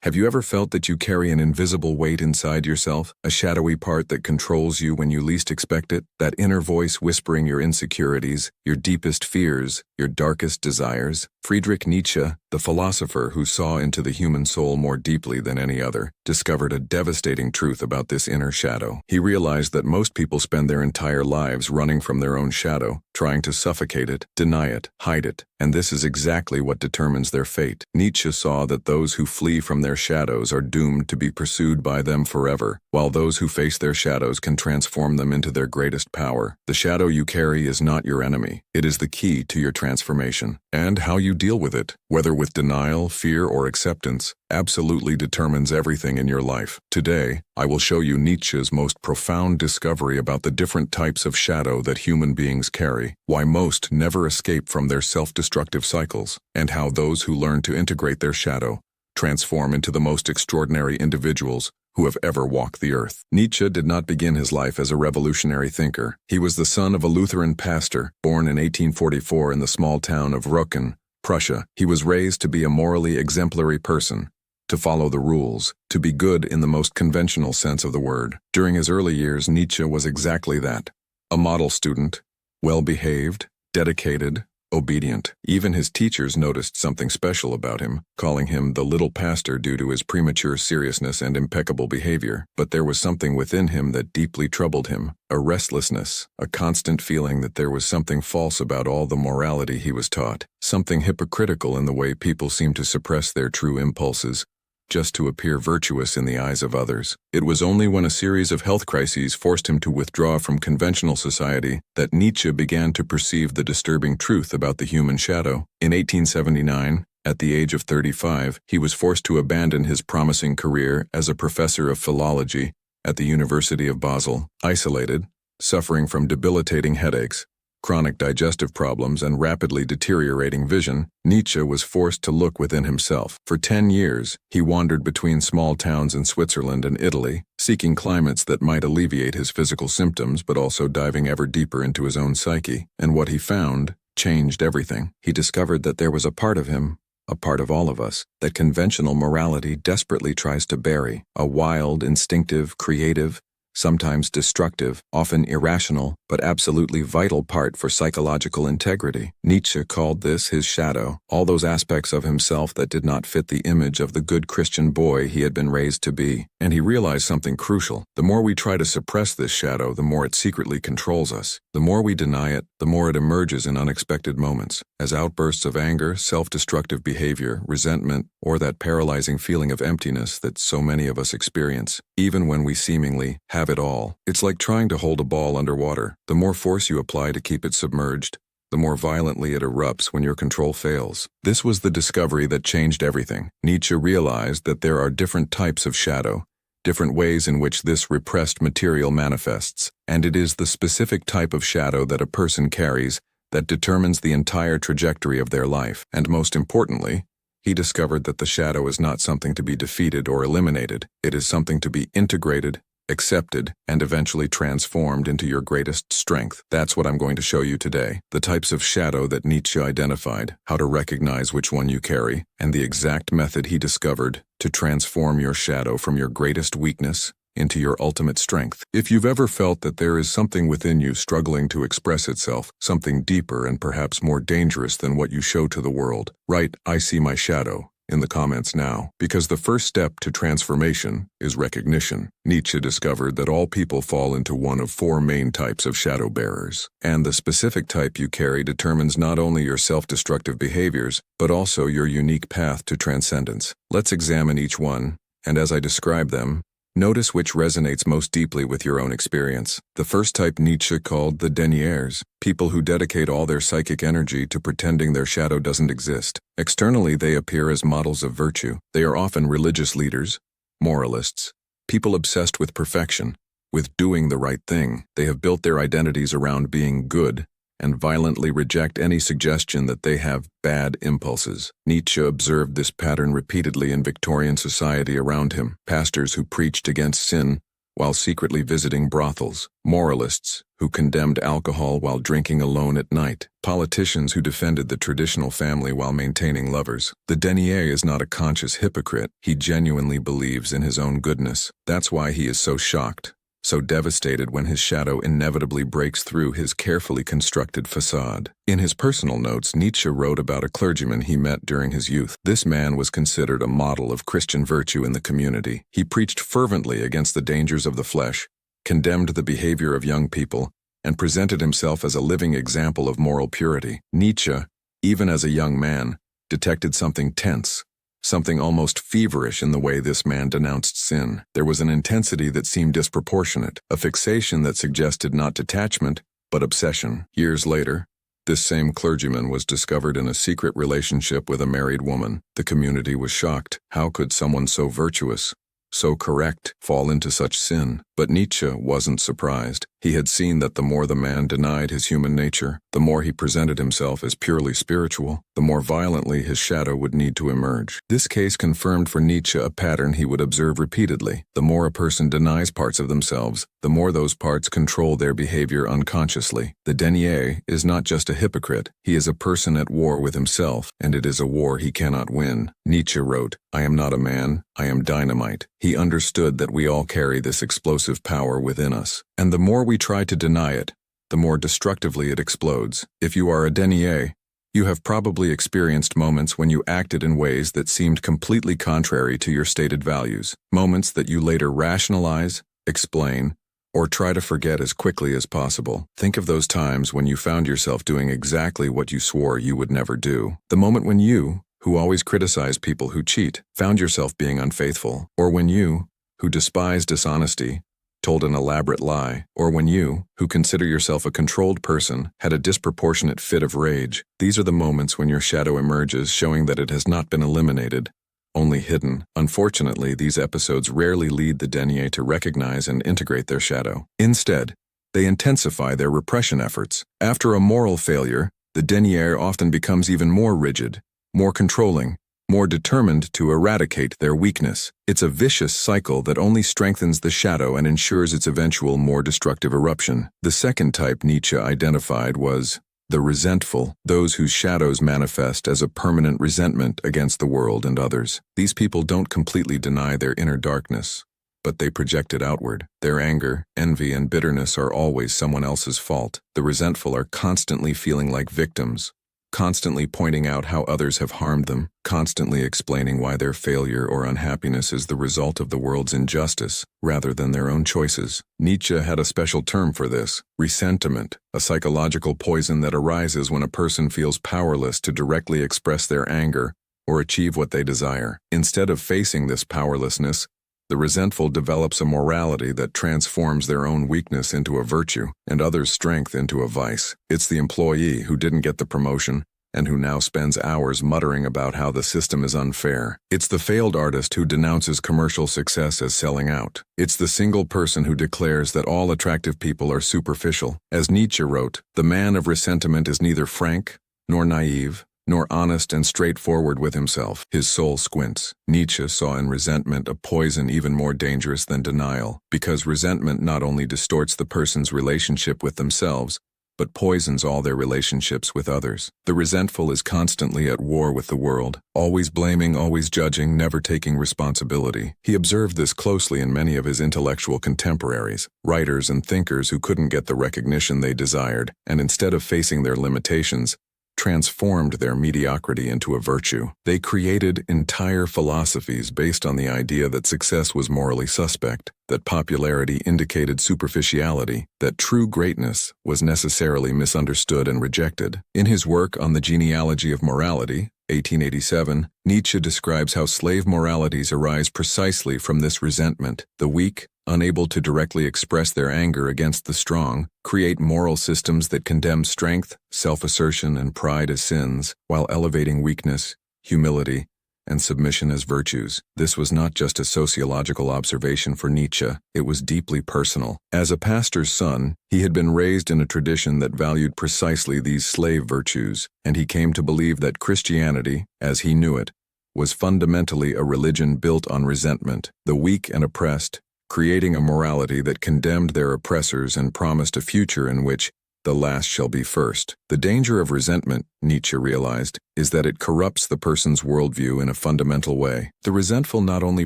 Have you ever felt that you carry an invisible weight inside yourself, a shadowy part that controls you when you least expect it? That inner voice whispering your insecurities, your deepest fears, your darkest desires? Friedrich Nietzsche, the philosopher who saw into the human soul more deeply than any other, discovered a devastating truth about this inner shadow. He realized that most people spend their entire lives running from their own shadow, trying to suffocate it, deny it, hide it, and this is exactly what determines their fate. Nietzsche saw that those who flee from their shadows are doomed to be pursued by them forever, while those who face their shadows can transform them into their greatest power. The shadow you carry is not your enemy. It is the key to your transformation. And how you deal with it, whether with denial, fear, or acceptance, absolutely determines everything in your life. Today, I will show you Nietzsche's most profound discovery about the different types of shadow that human beings carry, why most never escape from their self-destructive cycles, and how those who learn to integrate their shadow transform into the most extraordinary individuals who have ever walked the earth. Nietzsche did not begin his life as a revolutionary thinker. He was the son of a Lutheran pastor, born in 1844 in the small town of Rücken, Prussia. He was raised to be a morally exemplary person, to follow the rules, to be good in the most conventional sense of the word. During his early years, Nietzsche was exactly that, a model student, well-behaved, dedicated, obedient. Even his teachers noticed something special about him, calling him the little pastor due to his premature seriousness and impeccable behavior. But there was something within him that deeply troubled him, a restlessness, a constant feeling that there was something false about all the morality he was taught, something hypocritical in the way people seem to suppress their true impulses, just to appear virtuous in the eyes of others. It was only when a series of health crises forced him to withdraw from conventional society that Nietzsche began to perceive the disturbing truth about the human shadow. In 1879, at the age of 35, he was forced to abandon his promising career as a professor of philology at the University of Basel. Isolated, suffering from debilitating headaches, chronic digestive problems, and rapidly deteriorating vision, Nietzsche was forced to look within himself. For 10 years, he wandered between small towns in Switzerland and Italy, seeking climates that might alleviate his physical symptoms but also diving ever deeper into his own psyche. And what he found changed everything. He discovered that there was a part of him, a part of all of us, that conventional morality desperately tries to bury, a wild, instinctive, creative, sometimes destructive, often irrational, but absolutely vital part for psychological integrity. Nietzsche called this his shadow, all those aspects of himself that did not fit the image of the good Christian boy he had been raised to be. And he realized something crucial. The more we try to suppress this shadow, the more it secretly controls us. The more we deny it, the more it emerges in unexpected moments, as outbursts of anger, self-destructive behavior, resentment, or that paralyzing feeling of emptiness that so many of us experience, even when we seemingly have it all. It's like trying to hold a ball underwater. The more force you apply to keep it submerged, the more violently it erupts when your control fails. This was the discovery that changed everything. Nietzsche realized that there are different types of shadow, different ways in which this repressed material manifests, and it is the specific type of shadow that a person carries that determines the entire trajectory of their life. And most importantly, he discovered that the shadow is not something to be defeated or eliminated. It is something to be integrated, accepted, and eventually transformed into your greatest strength. That's what I'm going to show you today. The types of shadow that Nietzsche identified, how to recognize which one you carry, and the exact method he discovered to transform your shadow from your greatest weakness into your ultimate strength. If you've ever felt that there is something within you struggling to express itself, something deeper and perhaps more dangerous than what you show to the world, write "I see my shadow" in the comments now, because the first step to transformation is recognition. Nietzsche discovered that all people fall into one of 4 main types of shadow bearers, and the specific type you carry determines not only your self-destructive behaviors, but also your unique path to transcendence. Let's examine each one, and as I describe them, notice which resonates most deeply with your own experience. The first type Nietzsche called the deniers, people who dedicate all their psychic energy to pretending their shadow doesn't exist. Externally, they appear as models of virtue. They are often religious leaders, moralists, people obsessed with perfection, with doing the right thing. They have built their identities around being good, and violently reject any suggestion that they have bad impulses. Nietzsche observed this pattern repeatedly in Victorian society around him. Pastors who preached against sin while secretly visiting brothels, moralists who condemned alcohol while drinking alone at night, politicians who defended the traditional family while maintaining lovers. The denier is not a conscious hypocrite. He genuinely believes in his own goodness. That's why he is so shocked, so devastated when his shadow inevitably breaks through his carefully constructed facade. In his personal notes, Nietzsche wrote about a clergyman he met during his youth. This man was considered a model of Christian virtue in the community. He preached fervently against the dangers of the flesh, condemned the behavior of young people, and presented himself as a living example of moral purity. Nietzsche, even as a young man, detected something tense, something almost feverish in the way this man denounced sin. There was an intensity that seemed disproportionate, a fixation that suggested not detachment, but obsession. Years later, this same clergyman was discovered in a secret relationship with a married woman. The community was shocked. How could someone so virtuous, so correct, fall into such sin? But Nietzsche wasn't surprised. He had seen that the more the man denied his human nature, the more he presented himself as purely spiritual, the more violently his shadow would need to emerge. This case confirmed for Nietzsche a pattern he would observe repeatedly. The more a person denies parts of themselves, the more those parts control their behavior unconsciously. The denier is not just a hypocrite, he is a person at war with himself, and it is a war he cannot win. Nietzsche wrote, "I am not a man, I am dynamite." He understood that we all carry this explosive power within us, and the more we try to deny it, the more destructively it explodes. If you are a denier, you have probably experienced moments when you acted in ways that seemed completely contrary to your stated values, moments that you later rationalize, explain, or try to forget as quickly as possible. Think of those times when you found yourself doing exactly what you swore you would never do. The moment when you, who always criticize people who cheat, found yourself being unfaithful, or when you, who despise dishonesty, told an elaborate lie, or when you, who consider yourself a controlled person, had a disproportionate fit of rage. These are the moments when your shadow emerges, showing that it has not been eliminated, only hidden. Unfortunately, these episodes rarely lead the denier to recognize and integrate their shadow. Instead, they intensify their repression efforts. After a moral failure, the denier often becomes even more rigid, more controlling, more determined to eradicate their weakness. It's a vicious cycle that only strengthens the shadow and ensures its eventual more destructive eruption. The second type Nietzsche identified was the resentful, those whose shadows manifest as a permanent resentment against the world and others. These people don't completely deny their inner darkness, but they project it outward. Their anger, envy, and bitterness are always someone else's fault. The resentful are constantly feeling like victims, constantly pointing out how others have harmed them, constantly explaining why their failure or unhappiness is the result of the world's injustice, rather than their own choices. Nietzsche had a special term for this: resentment, a psychological poison that arises when a person feels powerless to directly express their anger or achieve what they desire. Instead of facing this powerlessness, the resentful develops a morality that transforms their own weakness into a virtue and others' strength into a vice. It's the employee who didn't get the promotion and who now spends hours muttering about how the system is unfair. It's the failed artist who denounces commercial success as selling out. It's the single person who declares that all attractive people are superficial. As Nietzsche wrote, the man of resentment is neither frank, nor naive, nor honest and straightforward with himself. His soul squints. Nietzsche saw in resentment a poison even more dangerous than denial, because resentment not only distorts the person's relationship with themselves, but poisons all their relationships with others. The resentful is constantly at war with the world, always blaming, always judging, never taking responsibility. He observed this closely in many of his intellectual contemporaries, writers and thinkers who couldn't get the recognition they desired, and instead of facing their limitations, transformed their mediocrity into a virtue. They created entire philosophies based on the idea that success was morally suspect, that popularity indicated superficiality, that true greatness was necessarily misunderstood and rejected. In his work on the genealogy of morality, 1887, Nietzsche describes how slave moralities arise precisely from this resentment. The weak, unable to directly express their anger against the strong, create moral systems that condemn strength, self-assertion, and pride as sins, while elevating weakness, humility, and submission as virtues. This was not just a sociological observation for Nietzsche, it was deeply personal. As a pastor's son, he had been raised in a tradition that valued precisely these slave virtues, and he came to believe that Christianity, as he knew it, was fundamentally a religion built on resentment. The weak and oppressed, creating a morality that condemned their oppressors and promised a future in which the last shall be first. The danger of resentment, Nietzsche realized, is that it corrupts the person's worldview in a fundamental way. The resentful not only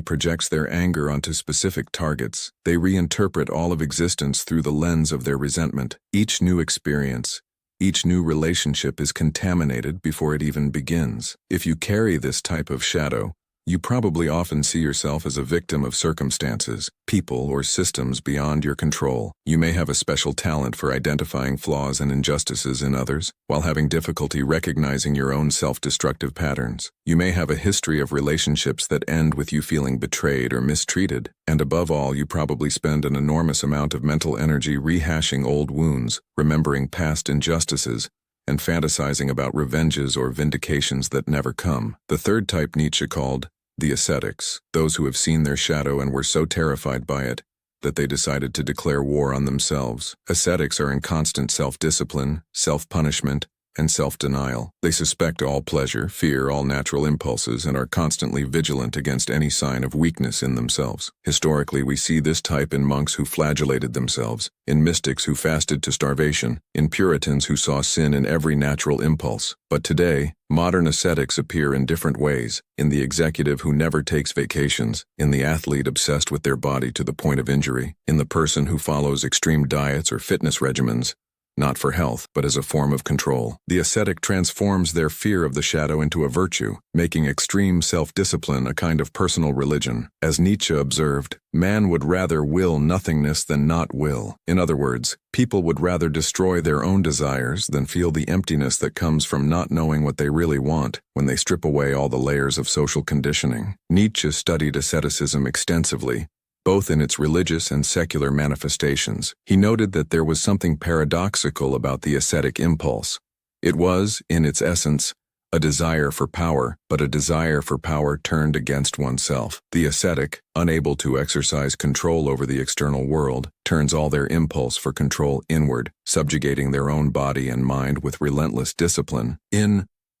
projects their anger onto specific targets, they reinterpret all of existence through the lens of their resentment. Each new experience, each new relationship is contaminated before it even begins. If you carry this type of shadow, you probably often see yourself as a victim of circumstances, people, or systems beyond your control. You may have a special talent for identifying flaws and injustices in others, while having difficulty recognizing your own self-destructive patterns. You may have a history of relationships that end with you feeling betrayed or mistreated, and above all, you probably spend an enormous amount of mental energy rehashing old wounds, remembering past injustices, and fantasizing about revenges or vindications that never come. The third type Nietzsche called the ascetics, those who have seen their shadow and were so terrified by it that they decided to declare war on themselves. Ascetics are in constant self-discipline, self-punishment, and self-denial. They suspect all pleasure, fear all natural impulses, and are constantly vigilant against any sign of weakness in themselves. Historically, we see this type in monks who flagellated themselves, in mystics who fasted to starvation, in Puritans who saw sin in every natural impulse. But today, modern ascetics appear in different ways, in the executive who never takes vacations, in the athlete obsessed with their body to the point of injury, in the person who follows extreme diets or fitness regimens, not for health, but as a form of control. The ascetic transforms their fear of the shadow into a virtue, making extreme self-discipline a kind of personal religion. As Nietzsche observed, man would rather will nothingness than not will. In other words, people would rather destroy their own desires than feel the emptiness that comes from not knowing what they really want when they strip away all the layers of social conditioning. Nietzsche studied asceticism extensively, both in its religious and secular manifestations. He noted that there was something paradoxical about the ascetic impulse. It was, in its essence, a desire for power, but a desire for power turned against oneself. The ascetic, unable to exercise control over the external world, turns all their impulse for control inward, subjugating their own body and mind with relentless discipline.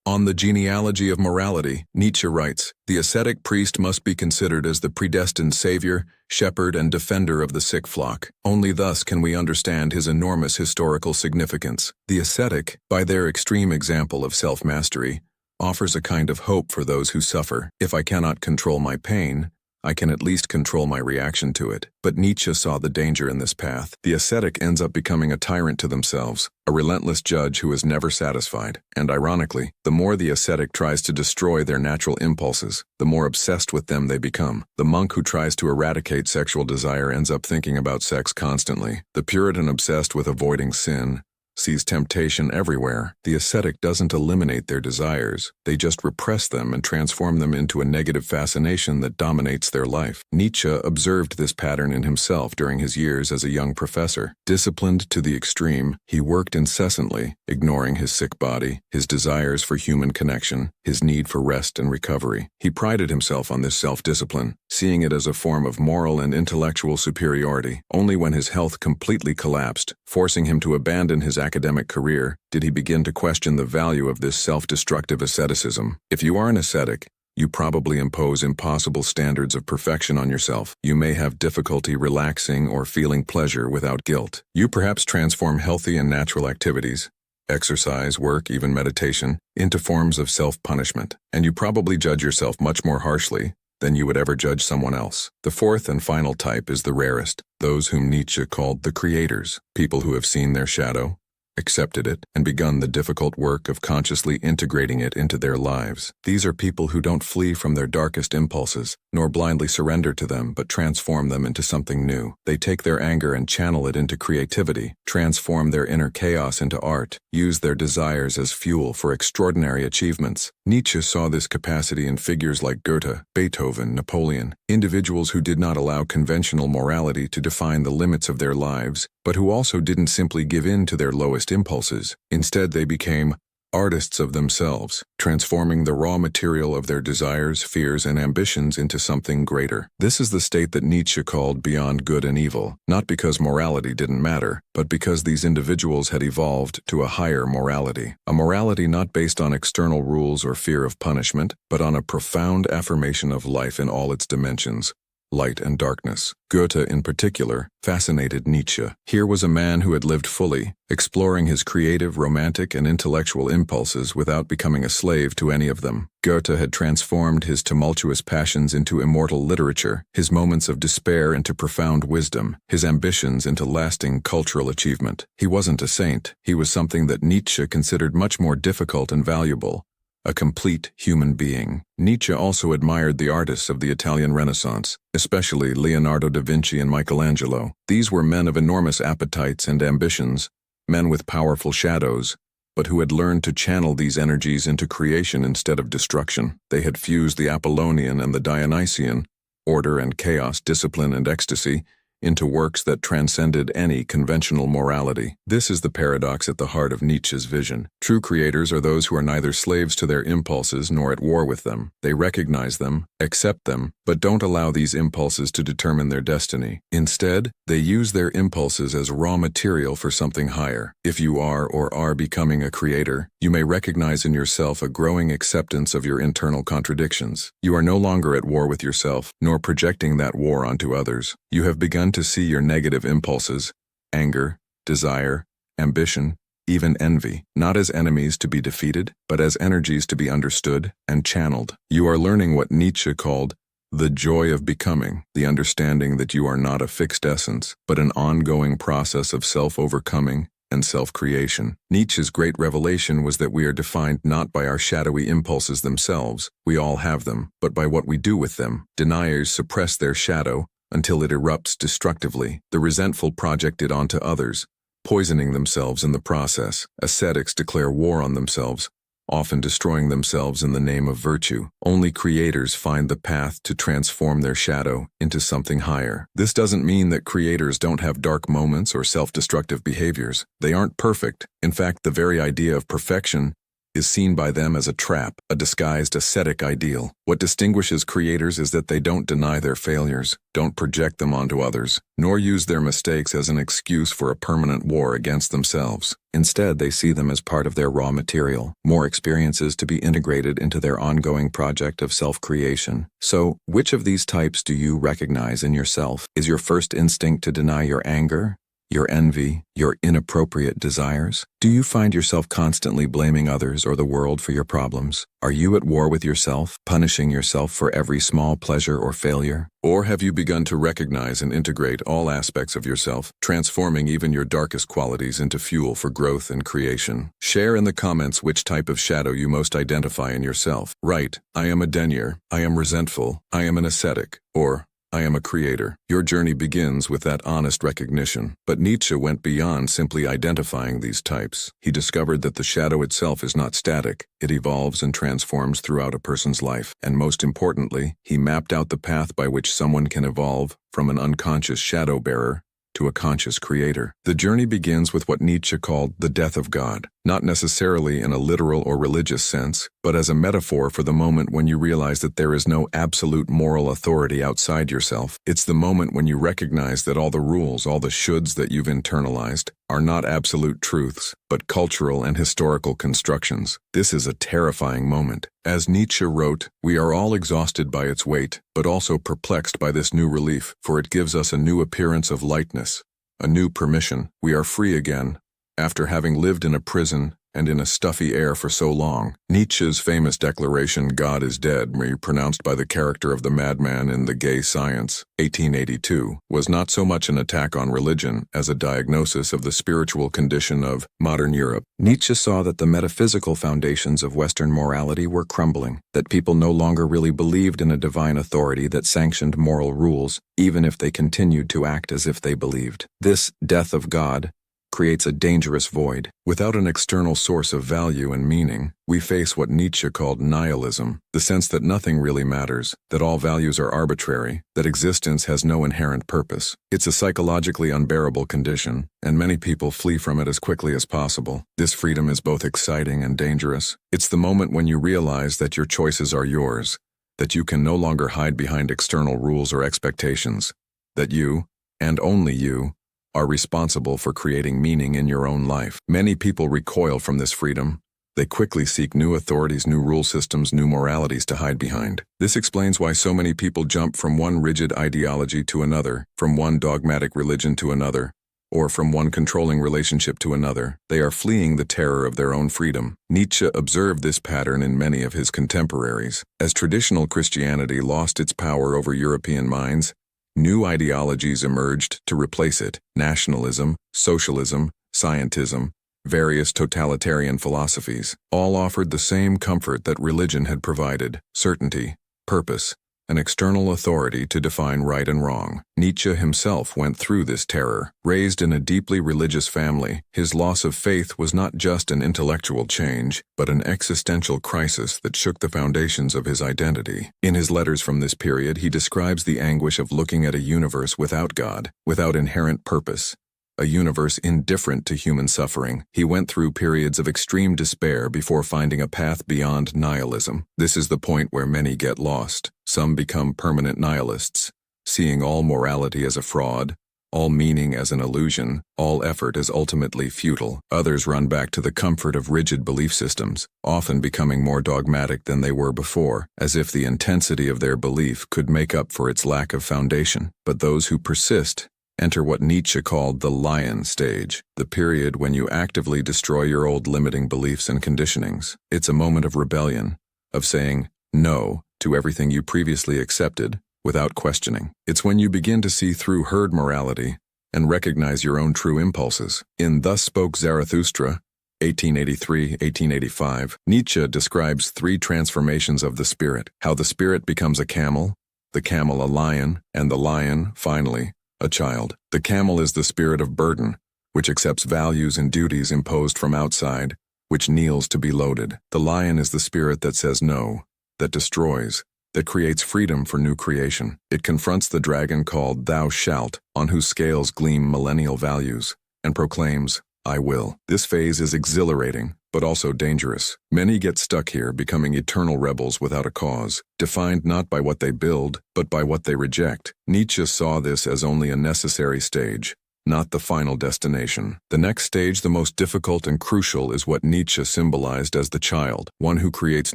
On the Genealogy of Morality, Nietzsche writes, "The ascetic priest must be considered as the predestined savior, shepherd, and defender of the sick flock. Only thus can we understand his enormous historical significance." The ascetic, by their extreme example of self-mastery, offers a kind of hope for those who suffer. If I cannot control my pain, I can at least control my reaction to it. But Nietzsche saw the danger in this path. The ascetic ends up becoming a tyrant to themselves, a relentless judge who is never satisfied. And ironically, the more the ascetic tries to destroy their natural impulses, the more obsessed with them they become. The monk who tries to eradicate sexual desire ends up thinking about sex constantly. The Puritan obsessed with avoiding sin sees temptation everywhere. The ascetic doesn't eliminate their desires, they just repress them and transform them into a negative fascination that dominates their life. Nietzsche observed this pattern in himself during his years as a young professor. Disciplined to the extreme, he worked incessantly, ignoring his sick body, his desires for human connection, his need for rest and recovery. He prided himself on this self-discipline, seeing it as a form of moral and intellectual superiority. Only when his health completely collapsed, forcing him to abandon his academic career, did he begin to question the value of this self-destructive asceticism. If you are an ascetic, you probably impose impossible standards of perfection on yourself. You may have difficulty relaxing or feeling pleasure without guilt. You perhaps transform healthy and natural activities, exercise, work, even meditation, into forms of self-punishment. And you probably judge yourself much more harshly than you would ever judge someone else. The fourth and final type is the rarest, those whom Nietzsche called the creators, people who have seen their shadow, accepted it, and begun the difficult work of consciously integrating it into their lives. These are people who don't flee from their darkest impulses, nor blindly surrender to them, but transform them into something new. They take their anger and channel it into creativity, transform their inner chaos into art, use their desires as fuel for extraordinary achievements. Nietzsche saw this capacity in figures like Goethe, Beethoven, Napoleon, individuals who did not allow conventional morality to define the limits of their lives, but who also didn't simply give in to their lowest impulses. Instead, they became artists of themselves, transforming the raw material of their desires, fears, and ambitions into something greater. This is the state that Nietzsche called beyond good and evil, not because morality didn't matter, but because these individuals had evolved to a higher morality. A morality not based on external rules or fear of punishment, but on a profound affirmation of life in all its dimensions. light and darkness. Goethe, in particular, fascinated Nietzsche. Here was a man who had lived fully, exploring his creative, romantic, and intellectual impulses without becoming a slave to any of them. Goethe had transformed his tumultuous passions into immortal literature, his moments of despair into profound wisdom, his ambitions into lasting cultural achievement. He wasn't a saint. He was something that Nietzsche considered much more difficult and valuable: a complete human being. Nietzsche also admired the artists of the Italian Renaissance, especially Leonardo da Vinci and Michelangelo. These were men of enormous appetites and ambitions, men with powerful shadows, but who had learned to channel these energies into creation instead of destruction. They had fused the Apollonian and the Dionysian, order and chaos, discipline and ecstasy, into works that transcended any conventional morality. This is the paradox at the heart of Nietzsche's vision. True creators are those who are neither slaves to their impulses nor at war with them. They recognize them, accept them, but don't allow these impulses to determine their destiny. Instead, they use their impulses as raw material for something higher. If you are becoming a creator, you may recognize in yourself a growing acceptance of your internal contradictions. You are no longer at war with yourself, nor projecting that war onto others. You have begun to see your negative impulses, anger, desire, ambition, even envy, not as enemies to be defeated, but as energies to be understood and channeled. You are learning what Nietzsche called the joy of becoming, the understanding that you are not a fixed essence, but an ongoing process of self-overcoming and self-creation. Nietzsche's great revelation was that we are defined not by our shadowy impulses themselves, we all have them, but by what we do with them. Deniers suppress their shadow until it erupts destructively. The resentful project it onto others, poisoning themselves in the process. Ascetics declare war on themselves, often destroying themselves in the name of virtue. Only creators find the path to transform their shadow into something higher. This doesn't mean that creators don't have dark moments or self-destructive behaviors. They aren't perfect. In fact, the very idea of perfection is seen by them as a trap, a disguised ascetic ideal. What distinguishes creators is that they don't deny their failures, don't project them onto others, nor use their mistakes as an excuse for a permanent war against themselves. Instead, they see them as part of their raw material, more experiences to be integrated into their ongoing project of self-creation. So, which of these types do you recognize in yourself? Is your first instinct to deny your anger, your envy, your inappropriate desires? Do you find yourself constantly blaming others or the world for your problems? Are you at war with yourself, punishing yourself for every small pleasure or failure? Or have you begun to recognize and integrate all aspects of yourself, transforming even your darkest qualities into fuel for growth and creation? Share in the comments which type of shadow you most identify in yourself. Write, I am a denier, I am resentful, I am an ascetic, or I am a creator. Your journey begins with that honest recognition. But Nietzsche went beyond simply identifying these types. He discovered that the shadow itself is not static. It evolves and transforms throughout a person's life. And most importantly, he mapped out the path by which someone can evolve from an unconscious shadow bearer to a conscious creator. The journey begins with what Nietzsche called the death of God, not necessarily in a literal or religious sense, but as a metaphor for the moment when you realize that there is no absolute moral authority outside yourself. It's the moment when you recognize that all the rules, all the shoulds that you've internalized, are not absolute truths, but cultural and historical constructions. This is a terrifying moment. As Nietzsche wrote, we are all exhausted by its weight, but also perplexed by this new relief, for it gives us a new appearance of lightness, a new permission. We are free again, after having lived in a prison and in a stuffy air for so long. Nietzsche's famous declaration, God is dead, pronounced by the character of the madman in The Gay Science, 1882, was not so much an attack on religion as a diagnosis of the spiritual condition of modern Europe. Nietzsche saw that the metaphysical foundations of Western morality were crumbling, that people no longer really believed in a divine authority that sanctioned moral rules, even if they continued to act as if they believed. This death of God creates a dangerous void. Without an external source of value and meaning, we face what Nietzsche called nihilism, the sense that nothing really matters, that all values are arbitrary, that existence has no inherent purpose. It's a psychologically unbearable condition, and many people flee from it as quickly as possible. This freedom is both exciting and dangerous. It's the moment when you realize that your choices are yours, that you can no longer hide behind external rules or expectations, that you, and only you, are responsible for creating meaning in your own life. Many people recoil from this freedom, They quickly seek new authorities, new rule systems, new moralities to hide behind. This explains why so many people jump from one rigid ideology to another, from one dogmatic religion to another, or from one controlling relationship to another. They are fleeing the terror of their own freedom. Nietzsche observed this pattern in many of his contemporaries. As traditional Christianity lost its power over European minds, new ideologies emerged to replace it: nationalism, socialism, scientism, various totalitarian philosophies. All offered the same comfort that religion had provided: certainty, purpose, an external authority to define right and wrong. Nietzsche himself went through this terror. Raised in a deeply religious family, his loss of faith was not just an intellectual change, but an existential crisis that shook the foundations of his identity. In his letters from this period, he describes the anguish of looking at a universe without God, without inherent purpose, a universe indifferent to human suffering. He went through periods of extreme despair before finding a path beyond nihilism. This is the point where many get lost. Some become permanent nihilists, seeing all morality as a fraud, all meaning as an illusion, all effort as ultimately futile. Others run back to the comfort of rigid belief systems, often becoming more dogmatic than they were before, as if the intensity of their belief could make up for its lack of foundation. But those who persist enter what Nietzsche called the lion stage, the period when you actively destroy your old limiting beliefs and conditionings. It's a moment of rebellion, of saying no to everything you previously accepted without questioning. It's when you begin to see through herd morality and recognize your own true impulses. In Thus Spoke Zarathustra, 1883-1885, Nietzsche describes 3 transformations of the spirit: how the spirit becomes a camel a lion, and the lion, finally, a child. The camel is the spirit of burden, which accepts values and duties imposed from outside, which kneels to be loaded. The lion is the spirit that says no, that destroys, that creates freedom for new creation. It confronts the dragon called Thou Shalt, on whose scales gleam millennial values, and proclaims, I will. This phase is exhilarating, but also dangerous. Many get stuck here, becoming eternal rebels without a cause, defined not by what they build, but by what they reject. Nietzsche saw this as only a necessary stage, not the final destination. The next stage, the most difficult and crucial, is what Nietzsche symbolized as the child, one who creates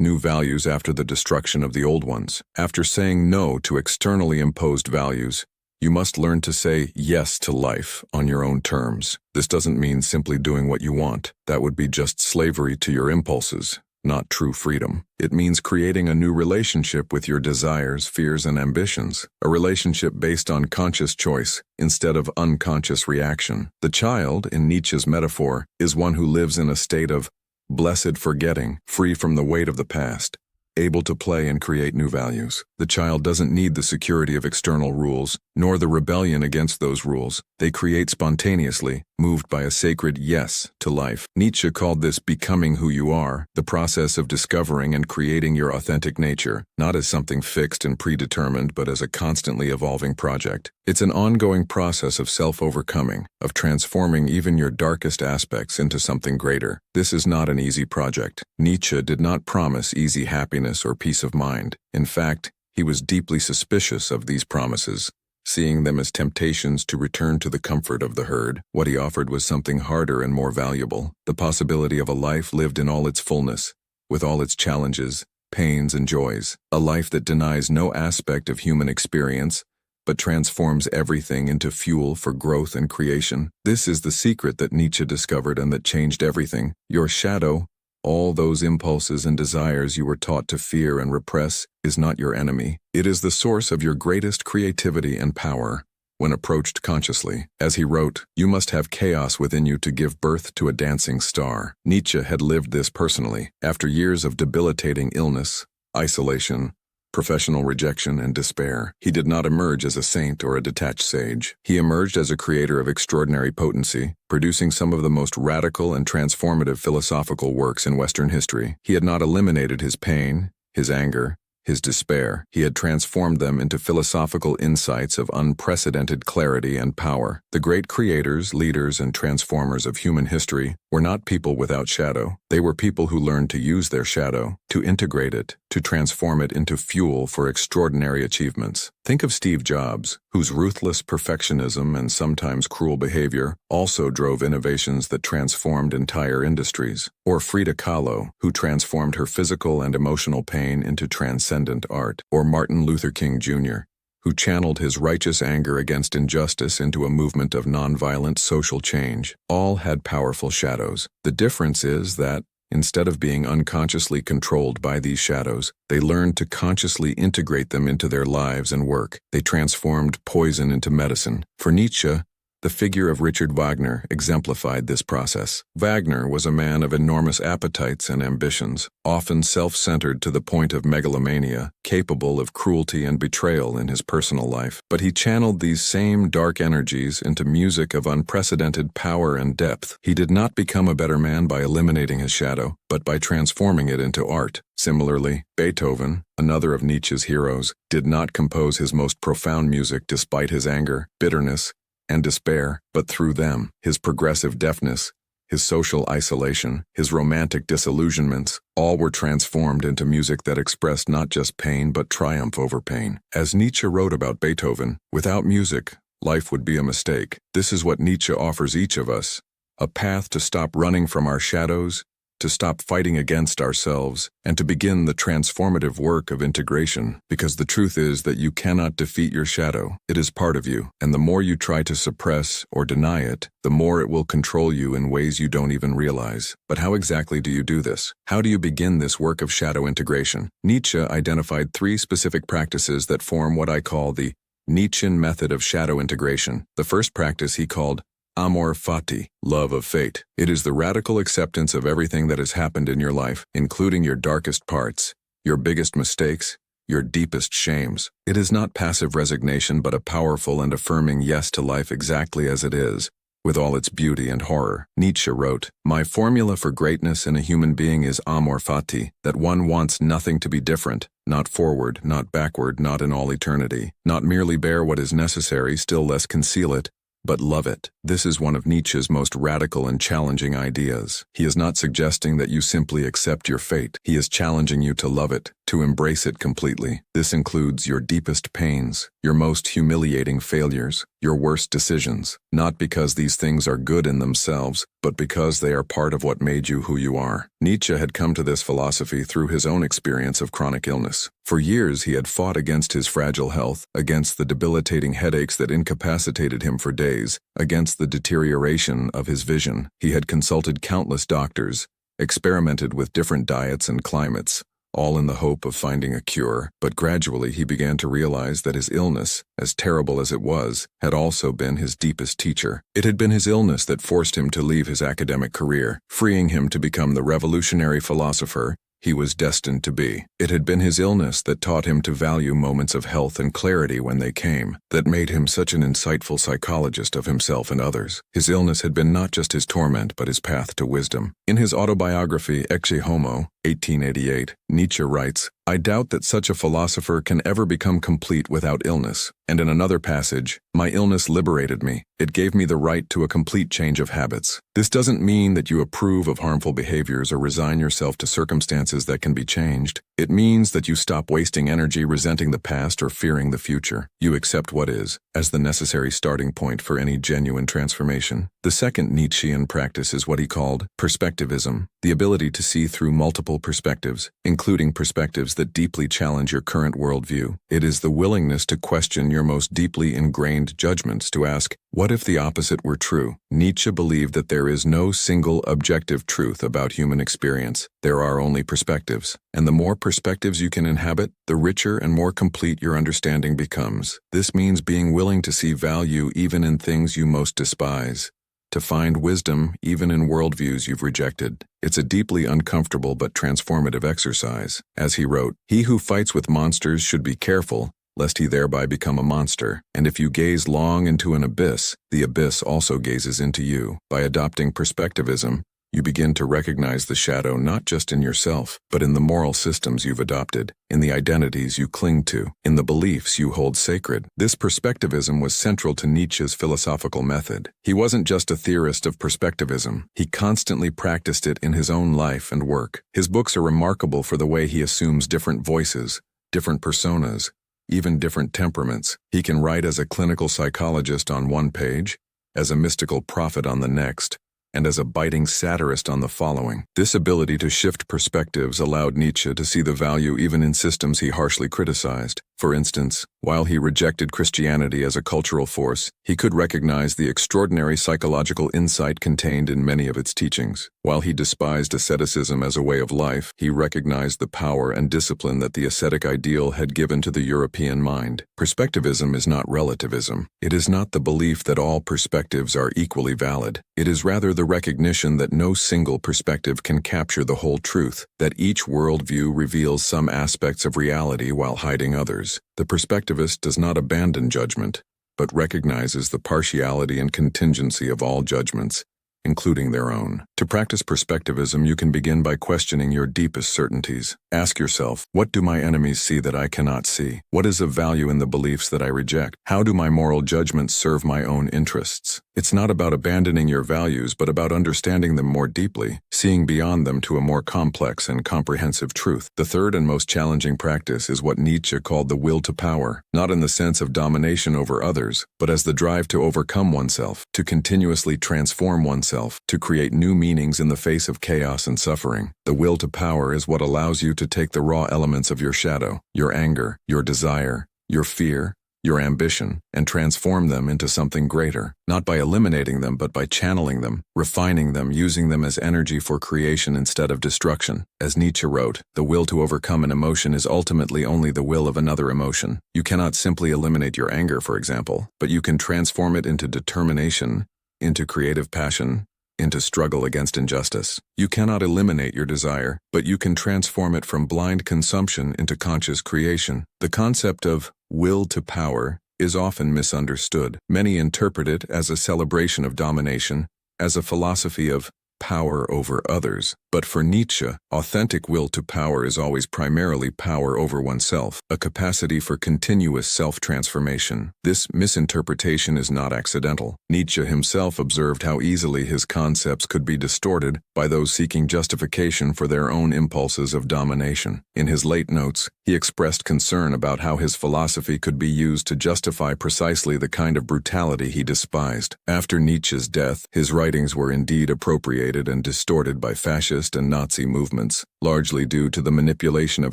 new values after the destruction of the old ones. After saying no to externally imposed values, you must learn to say yes to life on your own terms. This doesn't mean simply doing what you want. That would be just slavery to your impulses, not true freedom. It means creating a new relationship with your desires, fears, and ambitions, a relationship based on conscious choice instead of unconscious reaction. The child, in Nietzsche's metaphor, is one who lives in a state of blessed forgetting, free from the weight of the past, able to play and create new values. The child doesn't need the security of external rules, nor the rebellion against those rules. They create spontaneously, moved by a sacred yes to life. Nietzsche called this becoming who you are, the process of discovering and creating your authentic nature, not as something fixed and predetermined, but as a constantly evolving project. It's an ongoing process of self-overcoming, of transforming even your darkest aspects into something greater. This is not an easy project. Nietzsche did not promise easy happiness or peace of mind. In fact, he was deeply suspicious of these promises, seeing them as temptations to return to the comfort of the herd. What he offered was something harder and more valuable: the possibility of a life lived in all its fullness, with all its challenges, pains, and joys. A life that denies no aspect of human experience, but transforms everything into fuel for growth and creation. This is the secret that Nietzsche discovered and that changed everything. Your shadow, all those impulses and desires you were taught to fear and repress, is not your enemy. It is the source of your greatest creativity and power, when approached consciously. As he wrote, you must have chaos within you to give birth to a dancing star. Nietzsche had lived this personally. After years of debilitating illness, isolation, professional rejection, and despair, he did not emerge as a saint or a detached sage. He emerged as a creator of extraordinary potency, producing some of the most radical and transformative philosophical works in Western history. He had not eliminated his pain, his anger, his despair. He had transformed them into philosophical insights of unprecedented clarity and power. The great creators, leaders, and transformers of human history were not people without shadow. They were people who learned to use their shadow, to integrate it, to transform it into fuel for extraordinary achievements. Think of Steve Jobs, whose ruthless perfectionism and sometimes cruel behavior also drove innovations that transformed entire industries. Or Frida Kahlo, who transformed her physical and emotional pain into transcendent art. Or Martin Luther King Jr., who channeled his righteous anger against injustice into a movement of nonviolent social change. All had powerful shadows. The difference is that, instead of being unconsciously controlled by these shadows, they learned to consciously integrate them into their lives and work. They transformed poison into medicine. For Nietzsche, the figure of Richard Wagner exemplified this process. Wagner was a man of enormous appetites and ambitions, often self-centered to the point of megalomania, capable of cruelty and betrayal in his personal life. But he channeled these same dark energies into music of unprecedented power and depth. He did not become a better man by eliminating his shadow, but by transforming it into art. Similarly, Beethoven, another of Nietzsche's heroes, did not compose his most profound music despite his anger, bitterness, and despair, but through them, his progressive deafness, his social isolation, his romantic disillusionments, all were transformed into music that expressed not just pain but triumph over pain. As Nietzsche wrote about Beethoven, without music, life would be a mistake. This is what Nietzsche offers each of us: a path to stop running from our shadows, to stop fighting against ourselves, and to begin the transformative work of integration. Because the truth is that you cannot defeat your shadow. It is part of you, and the more you try to suppress or deny it, the more it will control you in ways you don't even realize. But how exactly do you do this? How do you begin this work of shadow integration? Nietzsche identified 3 specific practices that form what I call the Nietzschean method of shadow integration. The first practice he called amor fati, love of fate. It is the radical acceptance of everything that has happened in your life, including your darkest parts, your biggest mistakes, your deepest shames. It is not passive resignation but a powerful and affirming yes to life exactly as it is, with all its beauty and horror. Nietzsche wrote, "My formula for greatness in a human being is amor fati, that one wants nothing to be different, not forward, not backward, not in all eternity, not merely bear what is necessary, still less conceal it, but love it." This is one of Nietzsche's most radical and challenging ideas. He is not suggesting that you simply accept your fate. He is challenging you to love it, to embrace it completely. This includes your deepest pains, your most humiliating failures, your worst decisions, not because these things are good in themselves, but because they are part of what made you who you are. Nietzsche had come to this philosophy through his own experience of chronic illness. For years he had fought against his fragile health, against the debilitating headaches that incapacitated him for days, against the deterioration of his vision. He had consulted countless doctors, experimented with different diets and climates, all in the hope of finding a cure, but gradually he began to realize that his illness, as terrible as it was, had also been his deepest teacher. It had been his illness that forced him to leave his academic career, freeing him to become the revolutionary philosopher he was destined to be. It had been his illness that taught him to value moments of health and clarity when they came, that made him such an insightful psychologist of himself and others. His illness had been not just his torment but his path to wisdom. In his autobiography Ecce Homo, 1888, Nietzsche writes, "I doubt that such a philosopher can ever become complete without illness." And in another passage, "My illness liberated me. It gave me the right to a complete change of habits." This doesn't mean that you approve of harmful behaviors or resign yourself to circumstances that can be changed. It means that you stop wasting energy resenting the past or fearing the future. You accept what is, as the necessary starting point for any genuine transformation. The second Nietzschean practice is what he called perspectivism, the ability to see through multiple perspectives, including perspectives that deeply challenge your current worldview. It is the willingness to question your most deeply ingrained judgments, to ask, what if the opposite were true? Nietzsche believed that there is no single objective truth about human experience. There are only perspectives, and the more perspectives you can inhabit, the richer and more complete your understanding becomes. This means being willing to see value even in things you most despise, to find wisdom even in worldviews you've rejected. It's a deeply uncomfortable but transformative exercise. As he wrote, "He who fights with monsters should be careful, lest he thereby become a monster. And if you gaze long into an abyss, the abyss also gazes into you." By adopting perspectivism, you begin to recognize the shadow not just in yourself, but in the moral systems you've adopted, in the identities you cling to, in the beliefs you hold sacred. This perspectivism was central to Nietzsche's philosophical method. He wasn't just a theorist of perspectivism. He constantly practiced it in his own life and work. His books are remarkable for the way he assumes different voices, different personas, even different temperaments. He can write as a clinical psychologist on one page, as a mystical prophet on the next, and as a biting satirist on the following. This ability to shift perspectives allowed Nietzsche to see the value even in systems he harshly criticized. For instance, while he rejected Christianity as a cultural force, he could recognize the extraordinary psychological insight contained in many of its teachings. While he despised asceticism as a way of life, he recognized the power and discipline that the ascetic ideal had given to the European mind. Perspectivism is not relativism. It is not the belief that all perspectives are equally valid. It is rather the recognition that no single perspective can capture the whole truth, that each worldview reveals some aspects of reality while hiding others. The perspectivist does not abandon judgment, but recognizes the partiality and contingency of all judgments, including their own. To practice perspectivism, you can begin by questioning your deepest certainties. Ask yourself, what do my enemies see that I cannot see? What is of value in the beliefs that I reject? How do my moral judgments serve my own interests? It's not about abandoning your values, but about understanding them more deeply, seeing beyond them to a more complex and comprehensive truth. The third and most challenging practice is what Nietzsche called the will to power, not in the sense of domination over others, but as the drive to overcome oneself, to continuously transform oneself, to create new meanings in the face of chaos and suffering. The will to power is what allows you to take the raw elements of your shadow, your anger, your desire, your fear, your ambition, and transform them into something greater, not by eliminating them but by channeling them, refining them, using them as energy for creation instead of destruction. As Nietzsche wrote, the will to overcome an emotion is ultimately only the will of another emotion. You cannot simply eliminate your anger, for example, but you can transform it into determination, into creative passion, into struggle against injustice. You cannot eliminate your desire, but you can transform it from blind consumption into conscious creation. The concept of will to power is often misunderstood. Many interpret it as a celebration of domination, as a philosophy of power over others. But for Nietzsche, authentic will to power is always primarily power over oneself, a capacity for continuous self-transformation. This misinterpretation is not accidental. Nietzsche himself observed how easily his concepts could be distorted by those seeking justification for their own impulses of domination. In his late notes, he expressed concern about how his philosophy could be used to justify precisely the kind of brutality he despised. After Nietzsche's death, his writings were indeed appropriated and distorted by fascist and Nazi movements, largely due to the manipulation of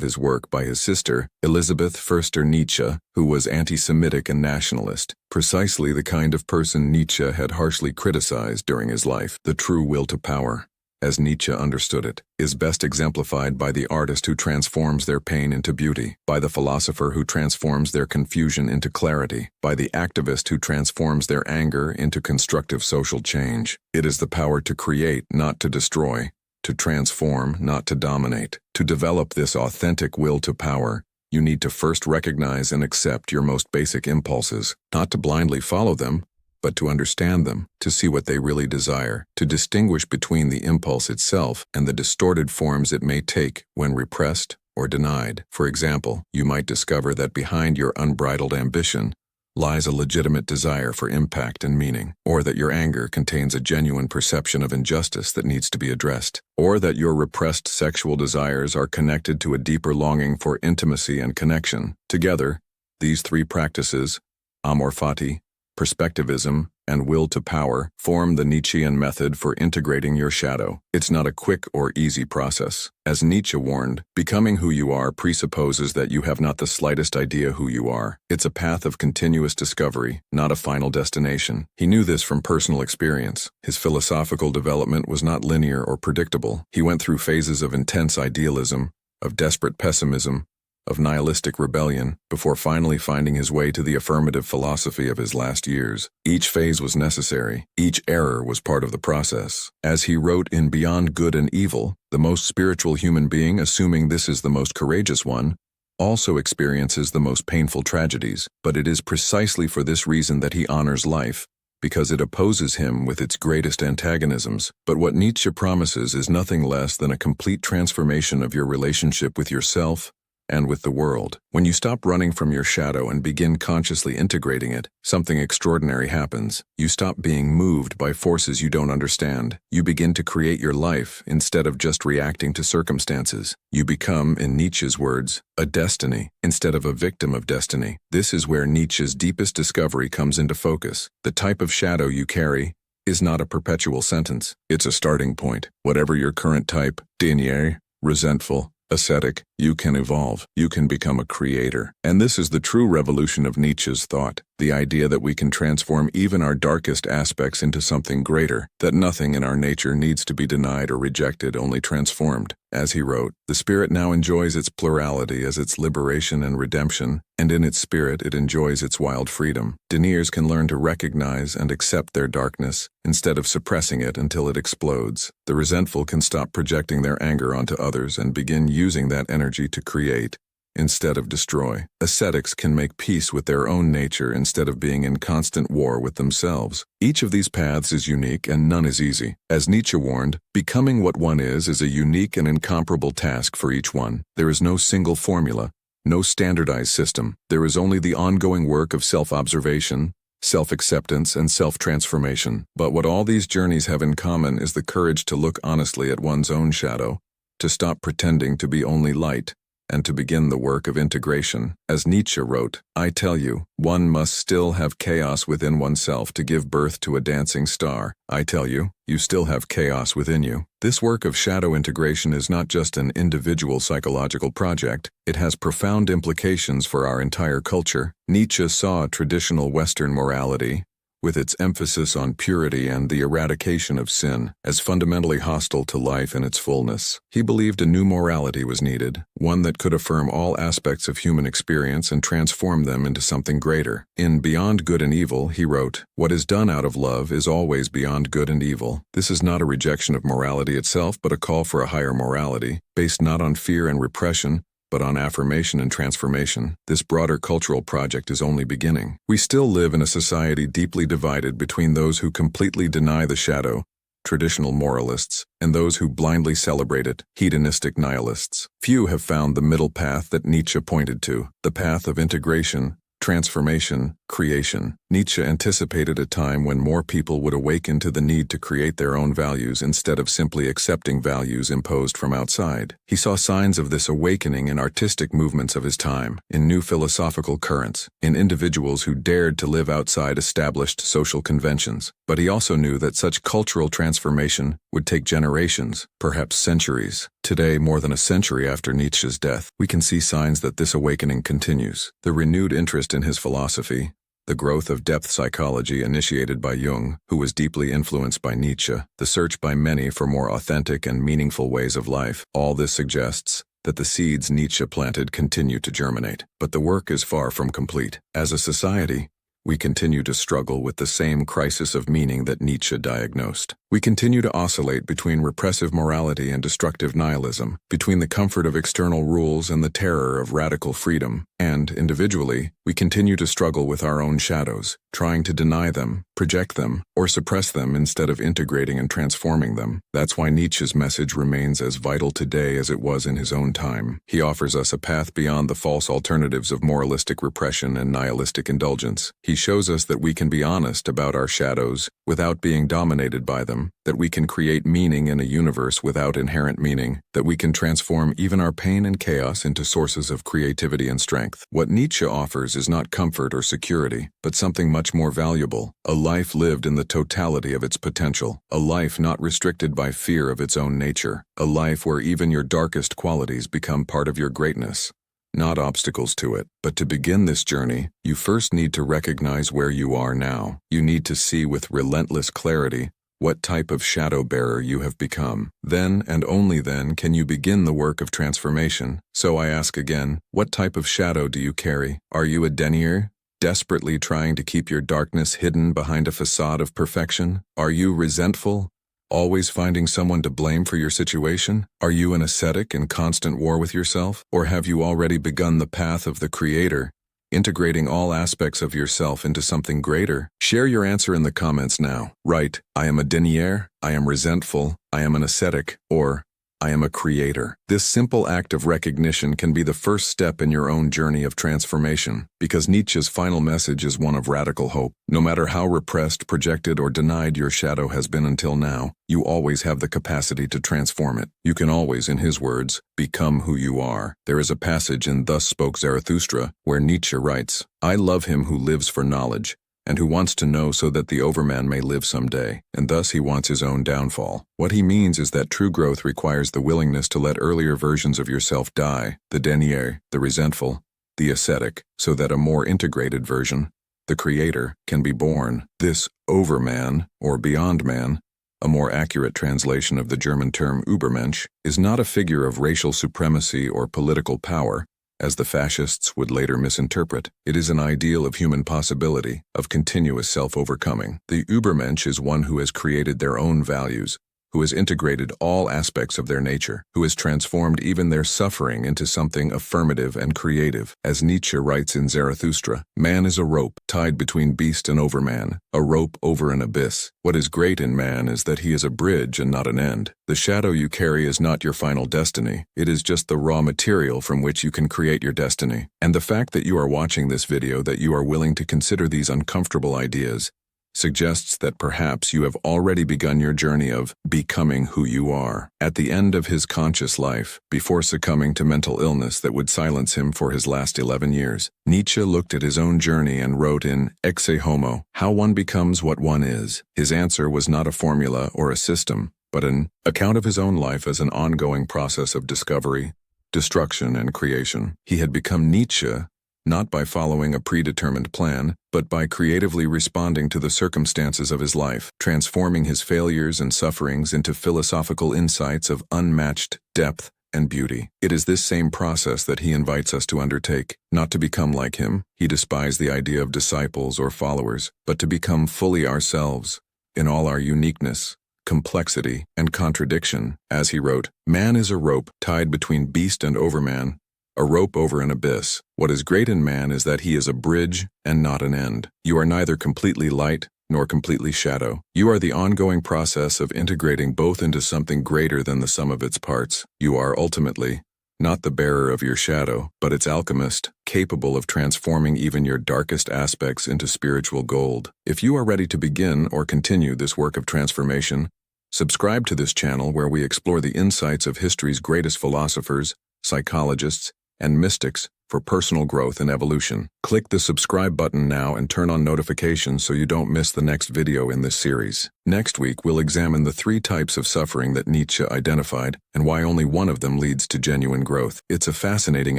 his work by his sister, Elisabeth Förster Nietzsche, who was anti-Semitic and nationalist, precisely the kind of person Nietzsche had harshly criticized during his life. The true will to power, as Nietzsche understood it, is best exemplified by the artist who transforms their pain into beauty, by the philosopher who transforms their confusion into clarity, by the activist who transforms their anger into constructive social change. It is the power to create, not to destroy, to transform, not to dominate. To develop this authentic will to power, you need to first recognize and accept your most basic impulses, not to blindly follow them, but to understand them, to see what they really desire, to distinguish between the impulse itself and the distorted forms it may take when repressed or denied. For example, you might discover that behind your unbridled ambition lies a legitimate desire for impact and meaning, or that your anger contains a genuine perception of injustice that needs to be addressed, or that your repressed sexual desires are connected to a deeper longing for intimacy and connection. Together, these three practices, amor fati, perspectivism, and will to power, form the Nietzschean method for integrating your shadow. It's not a quick or easy process. As Nietzsche warned, becoming who you are presupposes that you have not the slightest idea who you are. It's a path of continuous discovery, not a final destination. He knew this from personal experience. His philosophical development was not linear or predictable. He went through phases of intense idealism, of desperate pessimism, of nihilistic rebellion, before finally finding his way to the affirmative philosophy of his last years. Each phase was necessary. Each error was part of the process. As he wrote in Beyond Good and Evil, the most spiritual human being, assuming this is the most courageous one, also experiences the most painful tragedies, but it is precisely for this reason that he honors life, because it opposes him with its greatest antagonisms. But what Nietzsche promises is nothing less than a complete transformation of your relationship with yourself and with the world. When you stop running from your shadow and begin consciously integrating it, something extraordinary happens. You stop being moved by forces you don't understand. You begin to create your life instead of just reacting to circumstances. You become, in Nietzsche's words, a destiny instead of a victim of destiny. This is where Nietzsche's deepest discovery comes into focus. The type of shadow you carry is not a perpetual sentence. It's a starting point. Whatever your current type, denier, resentful, ascetic, you can evolve. You can become a creator. And this is the true revolution of Nietzsche's thought. The idea that we can transform even our darkest aspects into something greater, that nothing in our nature needs to be denied or rejected, only transformed. As he wrote, the spirit now enjoys its plurality as its liberation and redemption, and in its spirit it enjoys its wild freedom. Deniers can learn to recognize and accept their darkness, instead of suppressing it until it explodes. The resentful can stop projecting their anger onto others and begin using that energy to create, instead of destroy. Ascetics can make peace with their own nature instead of being in constant war with themselves. Each of these paths is unique and none is easy. As Nietzsche warned, becoming what one is a unique and incomparable task for each one. There is no single formula, no standardized system. There is only the ongoing work of self-observation, self-acceptance, and self-transformation. But what all these journeys have in common is the courage to look honestly at one's own shadow, to stop pretending to be only light, and to begin the work of integration. As Nietzsche wrote, I tell you, one must still have chaos within oneself to give birth to a dancing star. I tell you, you still have chaos within you. This work of shadow integration is not just an individual psychological project, it has profound implications for our entire culture. Nietzsche saw traditional Western morality, with its emphasis on purity and the eradication of sin, as fundamentally hostile to life in its fullness. He believed a new morality was needed, one that could affirm all aspects of human experience and transform them into something greater. In Beyond Good and Evil, he wrote, "What is done out of love is always beyond good and evil." This is not a rejection of morality itself, but a call for a higher morality, based not on fear and repression, but on affirmation and transformation. This broader cultural project is only beginning. We still live in a society deeply divided between those who completely deny the shadow, traditional moralists, and those who blindly celebrate it, hedonistic nihilists. Few have found the middle path that Nietzsche pointed to, the path of integration, transformation, creation. Nietzsche anticipated a time when more people would awaken to the need to create their own values instead of simply accepting values imposed from outside. He saw signs of this awakening in artistic movements of his time, in new philosophical currents, in individuals who dared to live outside established social conventions. But he also knew that such cultural transformation would take generations, perhaps centuries. Today, more than a century after Nietzsche's death, we can see signs that this awakening continues. The renewed interest in his philosophy, the growth of depth psychology initiated by Jung, who was deeply influenced by Nietzsche, the search by many for more authentic and meaningful ways of life, all this suggests that the seeds Nietzsche planted continue to germinate. But the work is far from complete. As a society, we continue to struggle with the same crisis of meaning that Nietzsche diagnosed. We continue to oscillate between repressive morality and destructive nihilism, between the comfort of external rules and the terror of radical freedom, and, individually, we continue to struggle with our own shadows, trying to deny them, project them, or suppress them instead of integrating and transforming them. That's why Nietzsche's message remains as vital today as it was in his own time. He offers us a path beyond the false alternatives of moralistic repression and nihilistic indulgence. He shows us that we can be honest about our shadows without being dominated by them, that we can create meaning in a universe without inherent meaning, that we can transform even our pain and chaos into sources of creativity and strength. What Nietzsche offers is not comfort or security, but something much more valuable, a life lived in the totality of its potential, a life not restricted by fear of its own nature, a life where even your darkest qualities become part of your greatness, not obstacles to it. But to begin this journey, you first need to recognize where you are now. You need to see with relentless clarity what type of shadow bearer you have become. Then and only then can you begin the work of transformation. So I ask again, what type of shadow do you carry? Are you a denier, desperately trying to keep your darkness hidden behind a facade of perfection? Are you resentful, always finding someone to blame for your situation? Are you an ascetic in constant war with yourself? Or have you already begun the path of the Creator, integrating all aspects of yourself into something greater? Share your answer in the comments now. Write, I am a denier, I am resentful, I am an ascetic, or I am a creator. This simple act of recognition can be the first step in your own journey of transformation, because Nietzsche's final message is one of radical hope. No matter how repressed, projected, or denied your shadow has been until now, you always have the capacity to transform it. You can always, in his words, become who you are. There is a passage in Thus Spoke Zarathustra where Nietzsche writes, "I love him who lives for knowledge, and who wants to know so that the overman may live someday, and thus he wants his own downfall." What he means is that true growth requires the willingness to let earlier versions of yourself die, the denier, the resentful, the ascetic, so that a more integrated version, the creator, can be born. This overman, or beyond man, a more accurate translation of the German term Übermensch, is not a figure of racial supremacy or political power, as the fascists would later misinterpret. It is an ideal of human possibility, of continuous self-overcoming. The Übermensch is one who has created their own values, who has integrated all aspects of their nature, who has transformed even their suffering into something affirmative and creative. As Nietzsche writes in Zarathustra, man is a rope tied between beast and overman, a rope over an abyss. What is great in man is that he is a bridge and not an end. The shadow you carry is not your final destiny. It is just the raw material from which you can create your destiny. And the fact that you are watching this video, that you are willing to consider these uncomfortable ideas, suggests that perhaps you have already begun your journey of becoming who you are. At the end of his conscious life, before succumbing to mental illness that would silence him for his last 11 years, Nietzsche looked at his own journey and wrote in Ecce Homo, How One Becomes What One Is. His answer was not a formula or a system, but an account of his own life as an ongoing process of discovery, destruction, and creation. He had become Nietzsche not by following a predetermined plan, but by creatively responding to the circumstances of his life, transforming his failures and sufferings into philosophical insights of unmatched depth and beauty. It is this same process that he invites us to undertake, not to become like him. He despised the idea of disciples or followers, but to become fully ourselves, in all our uniqueness, complexity, and contradiction. As he wrote, man is a rope tied between beast and overman, a rope over an abyss. What is great in man is that he is a bridge and not an end. You are neither completely light nor completely shadow. You are the ongoing process of integrating both into something greater than the sum of its parts. You are ultimately not the bearer of your shadow, but its alchemist, capable of transforming even your darkest aspects into spiritual gold. If you are ready to begin or continue this work of transformation, subscribe to this channel where we explore the insights of history's greatest philosophers, psychologists, and mystics for personal growth and evolution. Click the subscribe button now and turn on notifications so you don't miss the next video in this series. Next week, we'll examine the 3 types of suffering that Nietzsche identified and why only one of them leads to genuine growth. It's a fascinating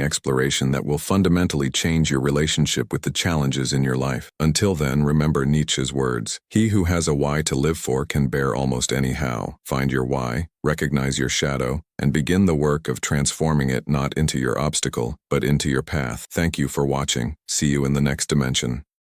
exploration that will fundamentally change your relationship with the challenges in your life. Until then, remember Nietzsche's words, "He who has a why to live for can bear almost any how." Find your why, recognize your shadow, and begin the work of transforming it not into your obstacle, but into your path. Thank you for watching. See you in the next dimension.